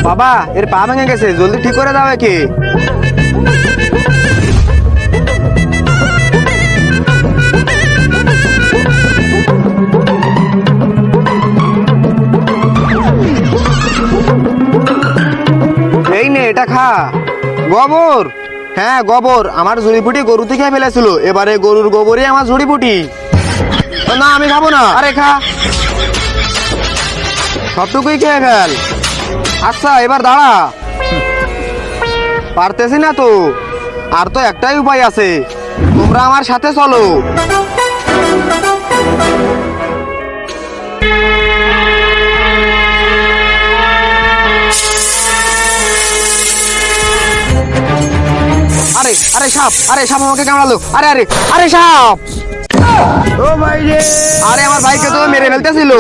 বাবা এর পা ভেঙে গেছে, জলদি ঠিক করে দাও একে। এই নে এটা খা। গোবর? হ্যাঁ গোবর, আমার ঝুড়িপুটি গরু থেকে ফেলেছিল, এবারে গরুর গোবরই আমার ঝুড়িপুটি। না আমি খাবো না। আরে খা, সবটুকুই খেয়ে ফেল। আচ্ছা এবার দাঁড়া। পারতেছি না তো, আর তো একটাই উপায় আছে, তোমরা আমার সাথে চলো। আরে আরে সাপ, আরে সাপ আমাকে কামড়ালো। আরে আরে আরে সাপ। ও ভাই রে, আরে আমার ভাইকে তো মেরে ফেলতেছিল।